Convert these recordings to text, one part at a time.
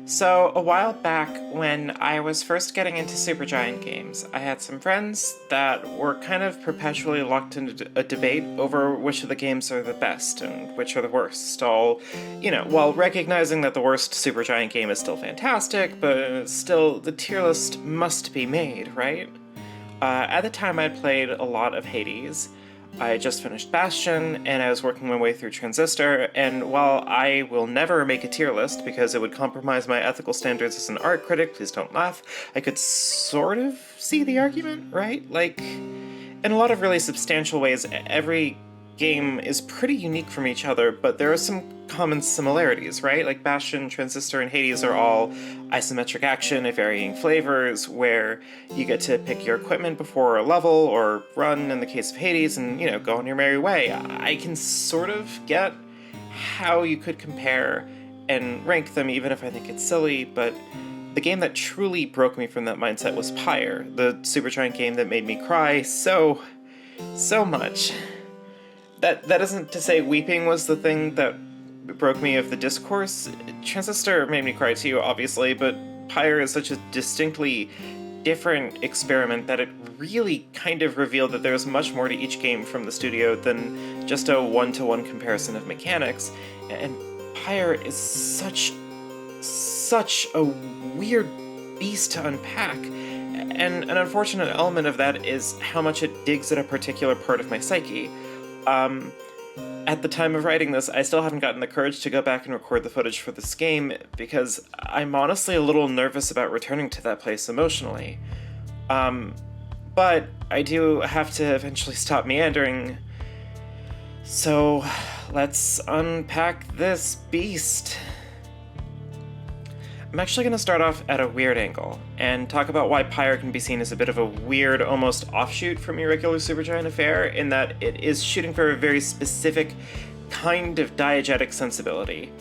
So, a while back, when I was first getting into Supergiant games, I had some friends that were kind of perpetually locked into a debate over which of the games are the best and which are the worst. While recognizing that the worst Supergiant game is still fantastic, but still, the tier list must be made, right? At the time, I played a lot of Hades. I just finished Bastion, and I was working my way through Transistor, and while I will never make a tier list because it would compromise my ethical standards as an art critic, please don't laugh, I could sort of see the argument, right? Like, in a lot of really substantial ways, every game is pretty unique from each other, but there are some common similarities, right? Like Bastion, Transistor, and Hades are all isometric action of varying flavors, where you get to pick your equipment before a level, or run in the case of Hades, and, go on your merry way. I can sort of get how you could compare and rank them, even if I think it's silly, but the game that truly broke me from that mindset was Pyre, the Supergiant game that made me cry so much. That isn't to say weeping was the thing that broke me of the discourse. Transistor made me cry too, obviously, but Pyre is such a distinctly different experiment that it really kind of revealed that there's much more to each game from the studio than just a one-to-one comparison of mechanics. And Pyre is such a weird beast to unpack. And an unfortunate element of that is how much it digs at a particular part of my psyche. At the time of writing this, I still haven't gotten the courage to go back and record the footage for this game, because I'm honestly a little nervous about returning to that place emotionally. But I do have to eventually stop meandering. So, let's unpack this beast. I'm actually going to start off at a weird angle, and talk about why Pyre can be seen as a bit of a weird, almost offshoot from your regular Supergiant affair, in that it is shooting for a very specific kind of diegetic sensibility.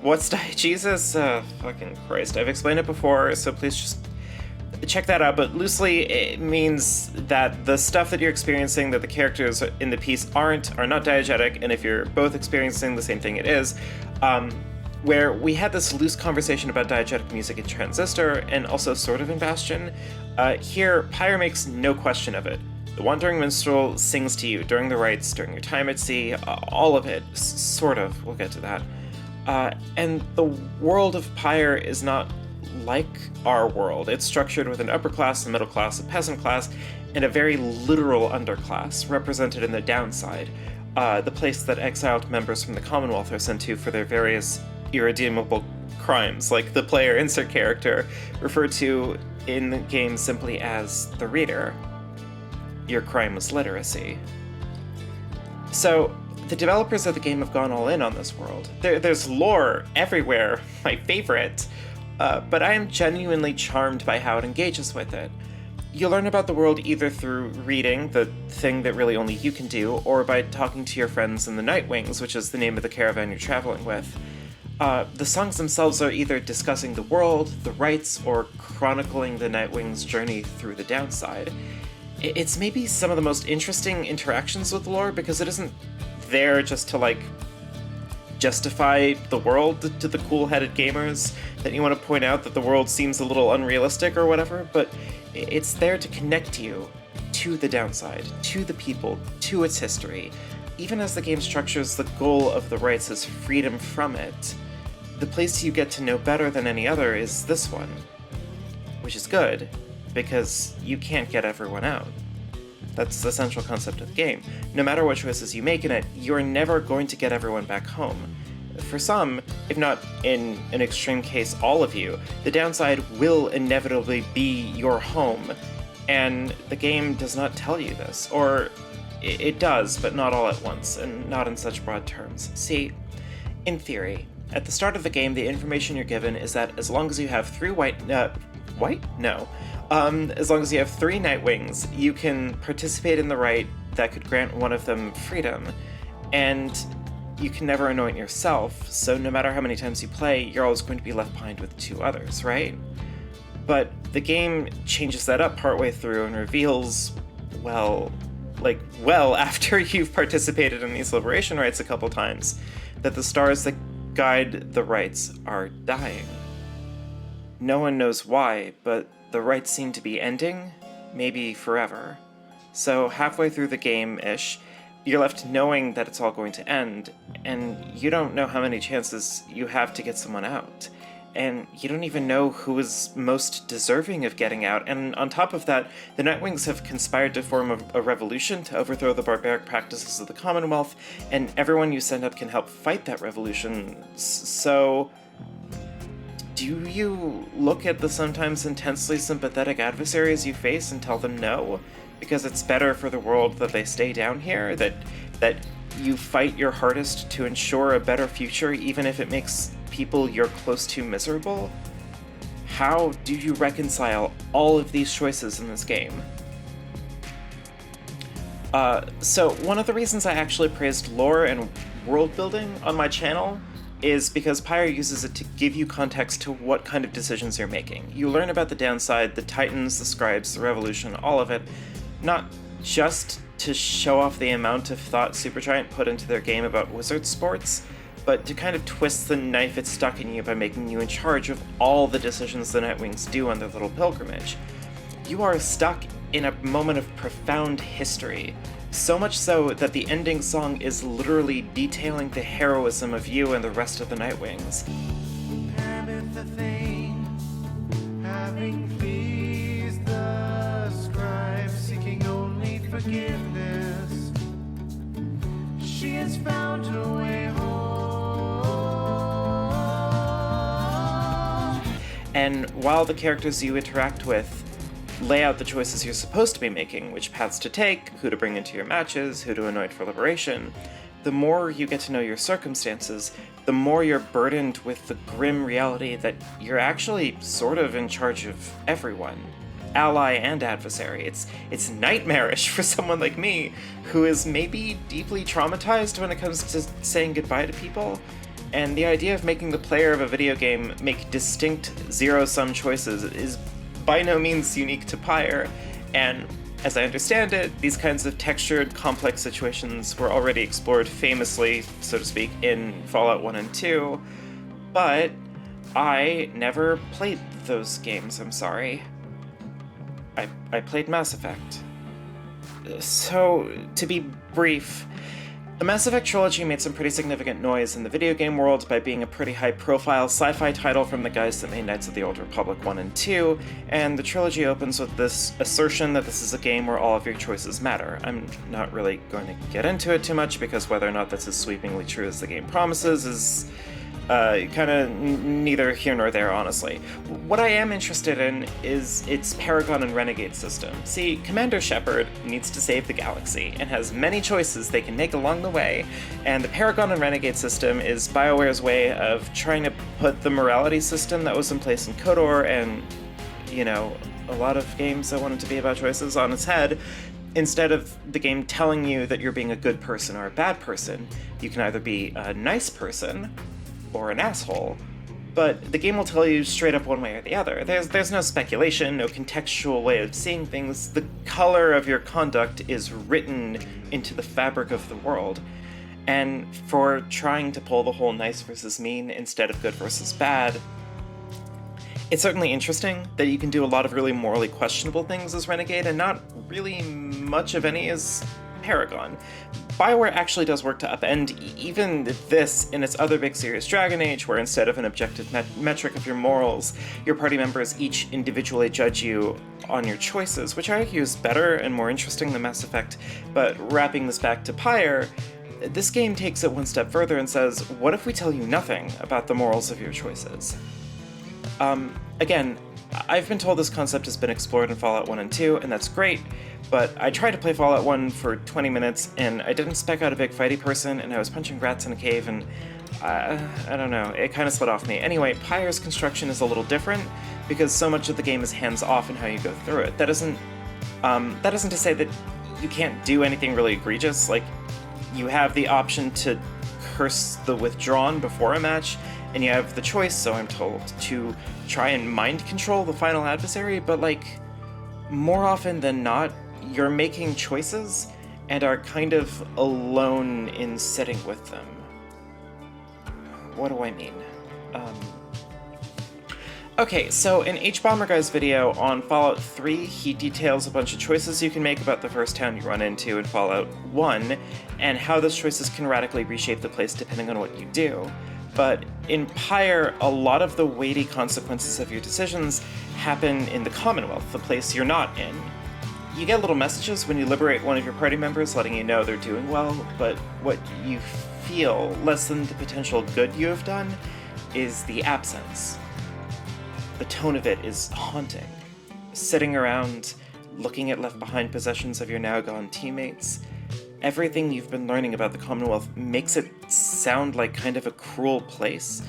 What's diegesis? Fucking Christ, I've explained it before, so please just check that out, but loosely it means that the stuff that you're experiencing that the characters in the piece are not diegetic, and if you're both experiencing the same thing, it is. Where we had this loose conversation about diegetic music in Transistor, and also sort of in Bastion. Here, Pyre makes no question of it. The Wandering Minstrel sings to you during the rites, during your time at sea, all of it, sort of, we'll get to that. And the world of Pyre is not like our world. It's structured with an upper class, a middle class, a peasant class, and a very literal underclass, represented in the downside. The place that exiled members from the Commonwealth are sent to for their various irredeemable crimes, like the player insert character, referred to in the game simply as the reader. Your crime was literacy. So, the developers of the game have gone all in on this world. There's lore everywhere, my favorite, but I am genuinely charmed by how it engages with it. You learn about the world either through reading, the thing that really only you can do, or by talking to your friends in the Nightwings, which is the name of the caravan you're traveling with. The songs themselves are either discussing the world, the rites, or chronicling the Nightwing's journey through the downside. It's maybe some of the most interesting interactions with lore, because it isn't there just to, justify the world to the cool-headed gamers that you want to point out that the world seems a little unrealistic or whatever, but it's there to connect you to the downside, to the people, to its history. Even as the game structures the goal of the rites as freedom from it, the place you get to know better than any other is this one. Which is good, because you can't get everyone out. That's the central concept of the game. No matter what choices you make in it, you're never going to get everyone back home. For some, if not in an extreme case all of you, the downside will inevitably be your home, and the game does not tell you this, or it does, but not all at once, and not in such broad terms. See, in theory, at the start of the game, the information you're given is that as long as you have three as long as you have three Nightwings, you can participate in the rite that could grant one of them freedom, and you can never anoint yourself, so no matter how many times you play, you're always going to be left behind with two others, right? But the game changes that up partway through and reveals, well, after you've participated in these liberation rites a couple times, that the stars that guide the rites are dying. No one knows why, but the rites seem to be ending, maybe forever. So halfway through the game-ish, you're left knowing that it's all going to end, and you don't know how many chances you have to get someone out. And you don't even know who is most deserving of getting out, and on top of that, the Nightwings have conspired to form a revolution to overthrow the barbaric practices of the Commonwealth, and everyone you send up can help fight that revolution. So, do you look at the sometimes intensely sympathetic adversaries you face and tell them no? Because it's better for the world that they stay down here, that you fight your hardest to ensure a better future, even if it makes people you're close to miserable? How do you reconcile all of these choices in this game? So one of the reasons I actually praised lore and world building on my channel is because Pyre uses it to give you context to what kind of decisions you're making. You learn about the downside, the Titans, the Scribes, the Revolution, all of it, not just to show off the amount of thought Supergiant put into their game about wizard sports, but to kind of twist the knife it stuck in you by making you in charge of all the decisions the Nightwings do on their little pilgrimage. You are stuck in a moment of profound history, so much so that the ending song is literally detailing the heroism of you and the rest of the Nightwings. And if the thing, having pleased the scribe, seeking only forgiveness, she has found her way home. And while the characters you interact with lay out the choices you're supposed to be making, which paths to take, who to bring into your matches, who to anoint for liberation, the more you get to know your circumstances, the more you're burdened with the grim reality that you're actually sort of in charge of everyone, ally and adversary. It's nightmarish for someone like me, who is maybe deeply traumatized when it comes to saying goodbye to people. And the idea of making the player of a video game make distinct zero-sum choices is by no means unique to Pyre, and as I understand it, these kinds of textured, complex situations were already explored famously, so to speak, in Fallout 1 and 2, but I never played those games, I'm sorry. I played Mass Effect. So, to be brief, the Mass Effect trilogy made some pretty significant noise in the video game world by being a pretty high-profile sci-fi title from the guys that made Knights of the Old Republic 1 and 2, and the trilogy opens with this assertion that this is a game where all of your choices matter. I'm not really going to get into it too much, because whether or not that's as sweepingly true as the game promises is kind of neither here nor there, honestly. What I am interested in is its Paragon and Renegade system. See, Commander Shepard needs to save the galaxy, and has many choices they can make along the way, and the Paragon and Renegade system is BioWare's way of trying to put the morality system that was in place in KOTOR and, you know, a lot of games that wanted to be about choices on its head. Instead of the game telling you that you're being a good person or a bad person, you can either be a nice person or an asshole, but the game will tell you straight up one way or the other. There's no speculation, no contextual way of seeing things. The color of your conduct is written into the fabric of the world. And for trying to pull the whole nice versus mean instead of good versus bad, it's certainly interesting that you can do a lot of really morally questionable things as Renegade, and not really much of any as Paragon. BioWare actually does work to upend even this in its other big series, Dragon Age, where instead of an objective metric of your morals, your party members each individually judge you on your choices, which I argue is better and more interesting than Mass Effect. But wrapping this back to Pyre, this game takes it one step further and says, what if we tell you nothing about the morals of your choices? Again, I've been told this concept has been explored in Fallout 1 and 2, and that's great, but I tried to play Fallout 1 for 20 minutes, and I didn't spec out a big fighty person, and I was punching rats in a cave, and I don't know, it kind of slid off me. Anyway, Pyre's construction is a little different, because so much of the game is hands-off in how you go through it. That isn't to say that you can't do anything really egregious. Like, you have the option to curse the Withdrawn before a match, and you have the choice, so I'm told, to try and mind control the final adversary, but like, more often than not, you're making choices and are kind of alone in sitting with them. What do I mean? Okay, so in H-Bomber Guy's video on Fallout 3, he details a bunch of choices you can make about the first town you run into in Fallout 1, and how those choices can radically reshape the place depending on what you do. But in Pyre, a lot of the weighty consequences of your decisions happen in the Commonwealth, the place you're not in. You get little messages when you liberate one of your party members letting you know they're doing well, but what you feel, less than the potential good you have done, is the absence. The tone of it is haunting. Sitting around, looking at left behind possessions of your now gone teammates, everything you've been learning about the Commonwealth makes it sound like kind of a cruel place,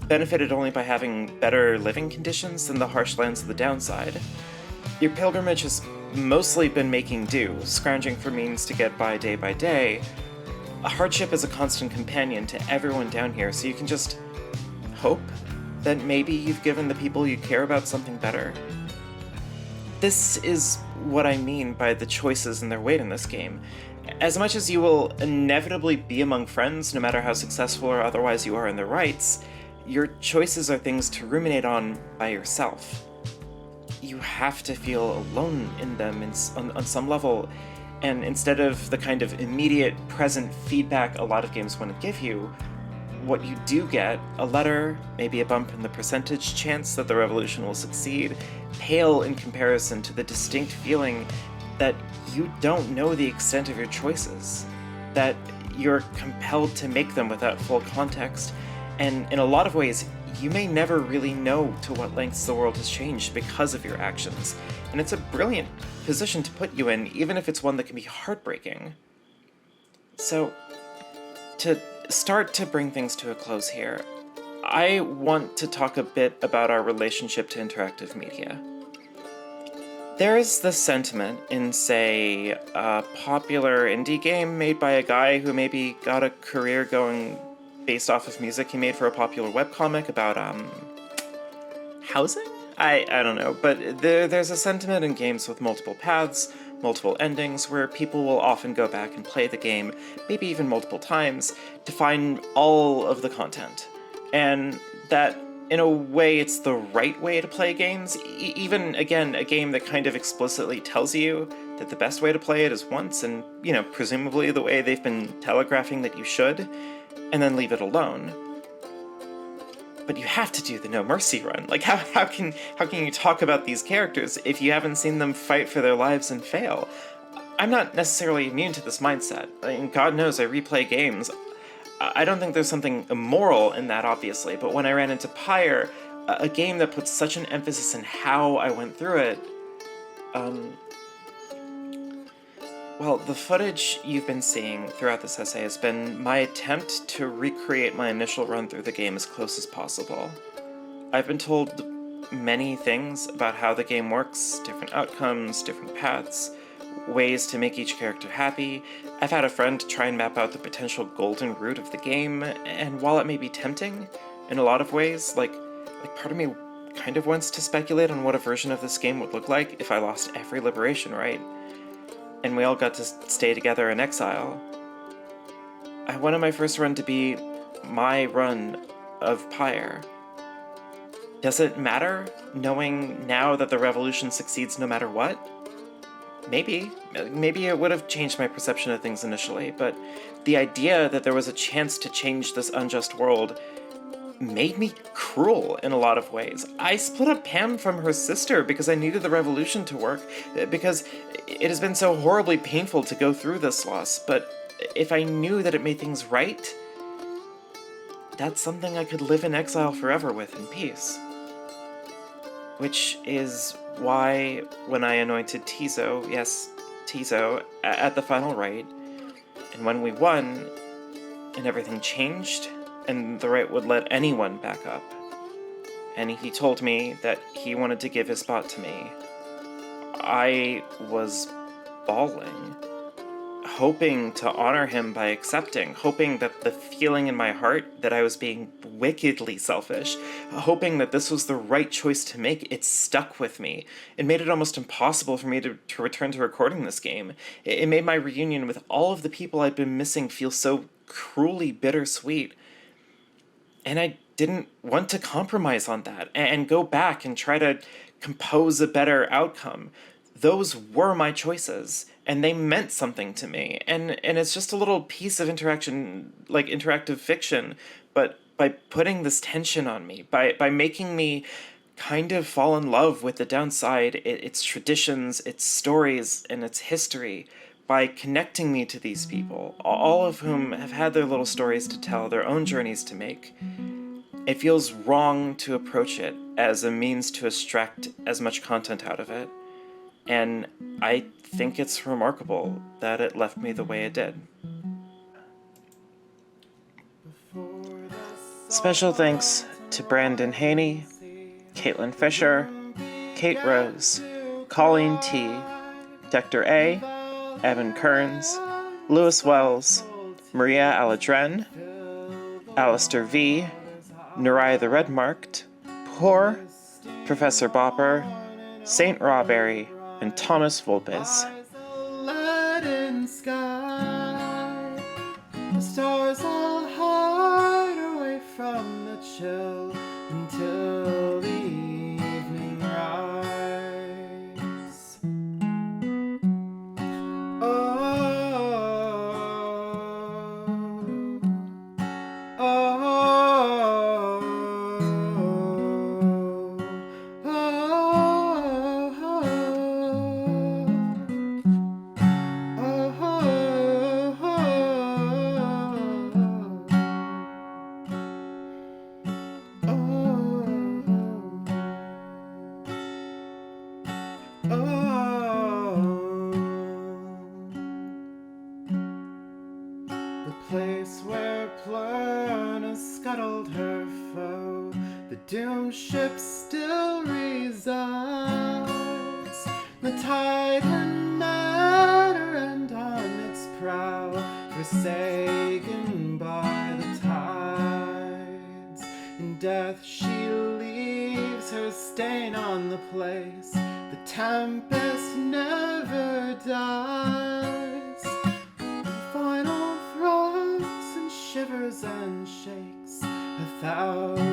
benefited only by having better living conditions than the harsh lands of the downside. Your pilgrimage has mostly been making do, scrounging for means to get by day. A hardship is a constant companion to everyone down here, so you can just hope that maybe you've given the people you care about something better. This is what I mean by the choices and their weight in this game. As much as you will inevitably be among friends, no matter how successful or otherwise you are in their rights, your choices are things to ruminate on by yourself. You have to feel alone in them on some level, and instead of the kind of immediate, present feedback a lot of games want to give you, what you do get, a letter, maybe a bump in the percentage chance that the revolution will succeed, pale in comparison to the distinct feeling that you don't know the extent of your choices, that you're compelled to make them without full context, and in a lot of ways, you may never really know to what lengths the world has changed because of your actions, and it's a brilliant position to put you in, even if it's one that can be heartbreaking. So, to start to bring things to a close here, I want to talk a bit about our relationship to interactive media. There is this sentiment in, say, a popular indie game made by a guy who maybe got a career going based off of music he made for a popular webcomic about, housing? I don't know, but there's a sentiment in games with multiple paths, multiple endings, where people will often go back and play the game, maybe even multiple times, to find all of the content. And that, in a way, it's the right way to play games, even, again, a game that kind of explicitly tells you that the best way to play it is once, and, presumably the way they've been telegraphing that you should, and then leave it alone. But you have to do the No Mercy run. Like, how can you talk about these characters if you haven't seen them fight for their lives and fail? I'm not necessarily immune to this mindset. I mean, God knows I replay games. I don't think there's something immoral in that, obviously, but when I ran into Pyre, a game that puts such an emphasis on how I went through it, well, the footage you've been seeing throughout this essay has been my attempt to recreate my initial run through the game as close as possible. I've been told many things about how the game works, different outcomes, different paths, ways to make each character happy. I've had a friend try and map out the potential golden route of the game, and while it may be tempting in a lot of ways, like part of me kind of wants to speculate on what a version of this game would look like if I lost every liberation right, and we all got to stay together in exile. I wanted my first run to be my run of Pyre. Does it matter, knowing now that the revolution succeeds no matter what? Maybe it would have changed my perception of things initially, but the idea that there was a chance to change this unjust world made me cruel in a lot of ways. I split up Pam from her sister because I needed the revolution to work, because it has been so horribly painful to go through this loss, but if I knew that it made things right, that's something I could live in exile forever with in peace. Which is why when I anointed Tizo, yes, Tizo, at the final rite, and when we won, and everything changed, and the rite would let anyone back up, and he told me that he wanted to give his spot to me, I was bawling, hoping to honor him by accepting, hoping that the feeling in my heart that I was being wickedly selfish, hoping that this was the right choice to make, it stuck with me. It made it almost impossible for me to return to recording this game. It made my reunion with all of the people I'd been missing feel so cruelly bittersweet. And I didn't want to compromise on that and go back and try to compose a better outcome. Those were my choices and they meant something to me. And it's just a little piece of interaction, like interactive fiction, but by putting this tension on me, by making me kind of fall in love with the downside, its traditions, its stories, and its history, by connecting me to these people, all of whom have had their little stories to tell, their own journeys to make. It feels wrong to approach it as a means to extract as much content out of it. And I think it's remarkable that it left me the way it did. Special thanks to Brandon Haney, Caitlin Fisher, Kate Rose, Colleen T, Dexter A, Evan Kearns, Lewis Wells, Maria Aladren, Alistair V, Nurai the Redmarked, Poor, Professor Bopper, Saint Rawberry, and Thomas Volpes. Leaden sky, the stars all hide away from the chill until the evening rise. Oh, the place where Plurna scuttled her foe, the doomed ship still resides. The Titan manor and on its prow, forsaken by the tides. In death she leaves her stain on the place, the tempest never dies. The final throbs and shivers and shakes 1,000